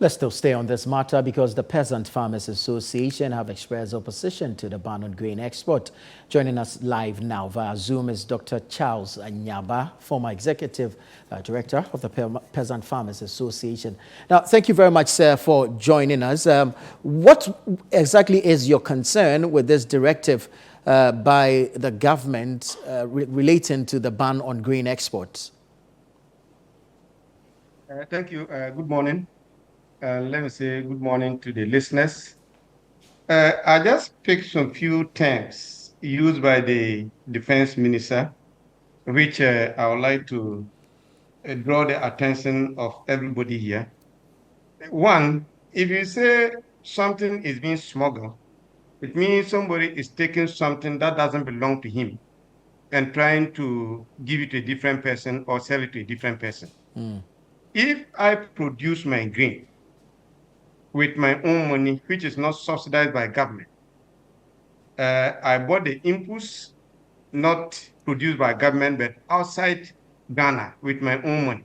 Let's still stay on this matter because the Peasant Farmers Association have expressed opposition to the ban on grain export. Joining us live now via Zoom is Dr. Charles Anyaba, former executive director of the Peasant Farmers Association. Now, thank you very much, sir, for joining us. What exactly is your concern with this directive by the government relating to the ban on grain exports? Thank you. Good morning. Let me say good morning to the listeners. I just picked some few terms used by the defense minister, which I would like to draw the attention of everybody here. One, if you say something is being smuggled, it means somebody is taking something that doesn't belong to him and trying to give it to a different person or sell it to a different person. If I produce my grain with my own money, which is not subsidized by government, I bought the inputs not produced by government, but outside Ghana with my own money,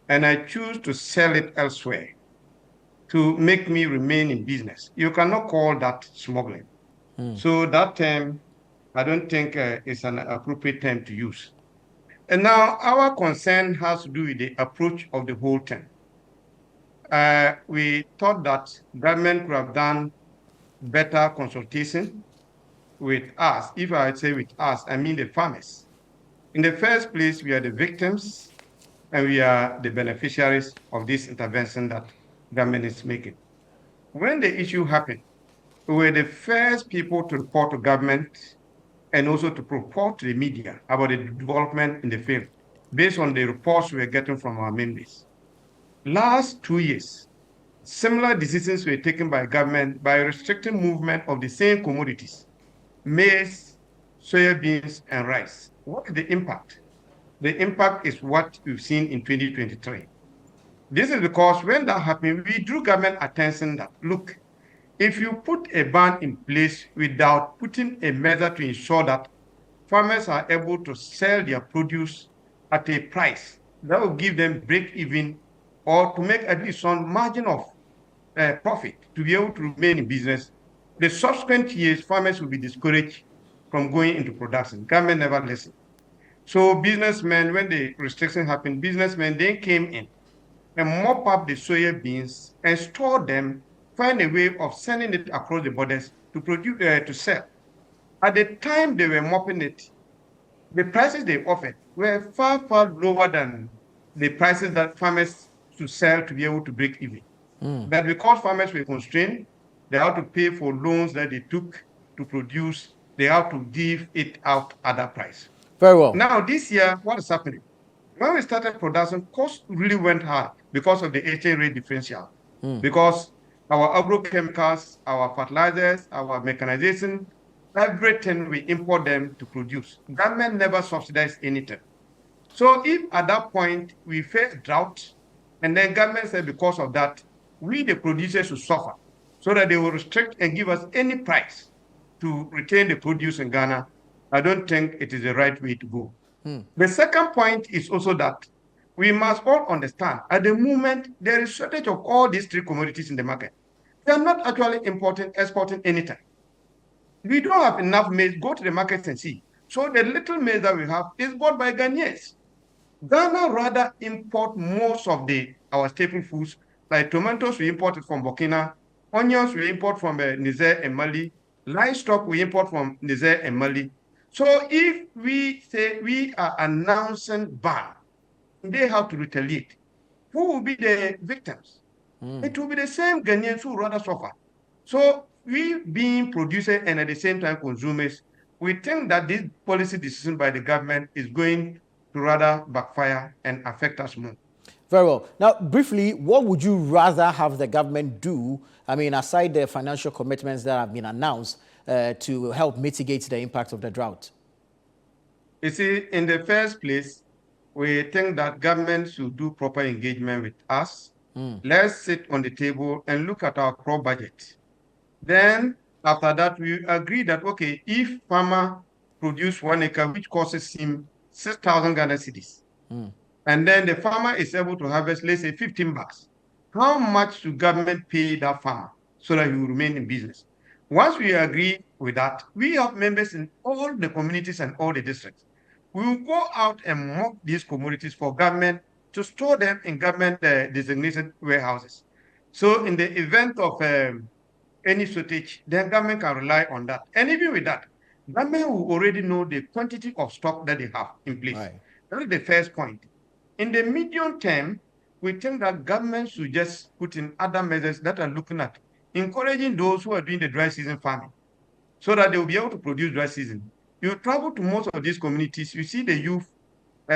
and I choose to sell it elsewhere to make me remain in business. You cannot call that smuggling. So that term, I don't think is an appropriate term to use. And now our concern has to do with the approach of the whole term. We thought that government could have done better consultation with us. If I say with us, I mean the farmers. In the first place, we are the victims and we are the beneficiaries of this intervention that government is making. When the issue happened, we were the first people to report to government and also to report to the media about the development in the field, based on the reports we were getting from our members. Last 2 years, similar decisions were taken by government by restricting movement of the same commodities, maize, soybeans, and rice. What is the impact? The impact is what we've seen in 2023. This is because when that happened, we drew government attention that, look, if you put a ban in place without putting a measure to ensure that farmers are able to sell their produce at a price that will give them break even or to make at least some margin of profit to be able to remain in business, the subsequent years, farmers will be discouraged from going into production. Government never listened. So businessmen, when the restriction happened, businessmen then came in and mop up the soya beans and store them, find a way of sending it across the borders to produce to sell. At the time they were mopping it, the prices they offered were far, far lower than the prices that farmers to sell to be able to break even. But because farmers were constrained, they had to pay for loans that they took to produce. They have to give it out at that price. Very well. Now, this year, what is happening? When we started production, costs really went high because of the exchange rate differential. Because our agrochemicals, our fertilizers, our mechanization, everything we import them to produce. Government never subsidized anything. So if at that point we face drought, and then government said because of that, we the producers should suffer, so that they will restrict and give us any price to retain the produce in Ghana, I don't think it is the right way to go. The second point is also that we must all understand, at the moment, there is shortage of all these three commodities in the market. They are not actually exporting anything. We don't have enough maize. Go to the markets and see. So the little maize that we have is bought by Ghanaians. Ghana rather import most of our staple foods, like tomatoes we import it from Burkina, onions we import from Niger and Mali, livestock we import from Niger and Mali. So if we say we are announcing ban, they have to retaliate. Who will be the victims? It will be the same Ghanaians who rather suffer. So we being producers and at the same time consumers, we think that this policy decision by the government is going to rather backfire and affect us more. Very well. Now, briefly, what would you rather have the government do, I mean, aside the financial commitments that have been announced, to help mitigate the impact of the drought? You see, in the first place, we think that government should do proper engagement with us. Let's sit on the table and look at our crop budget. Then, after that, we agree that, okay, if farmer produce 1 acre, which costs him 6,000 Ghana cedis, and then the farmer is able to harvest, let's say, 15 bags. how much should government pay that farmer so that he will remain in business? Once we agree with that, we have members in all the communities and all the districts. We will go out and mock these commodities for government to store them in government designated warehouses. So in the event of any shortage, then government can rely on that. And even with that, government will already know the quantity of stock that they have in place. Right. That is the first point. In the medium term, we think that government should just put in other measures that are looking at encouraging those who are doing the dry season farming so that they will be able to produce dry season. You travel to most of these communities, you see the youth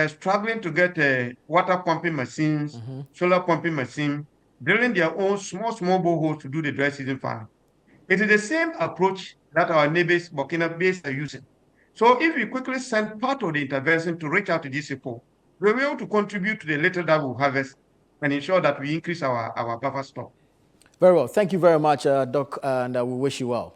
struggling to get water pumping machines, solar pumping machines, drilling their own small boreholes to do the dry season farming. It is the same approach that our neighbors, Burkina Faso, are using. So if we quickly send part of the intervention to reach out to these people, we'll be able to contribute to the little that we'll harvest and ensure that we increase our buffer stock. Very well. Thank you very much, Doc, and we wish you well.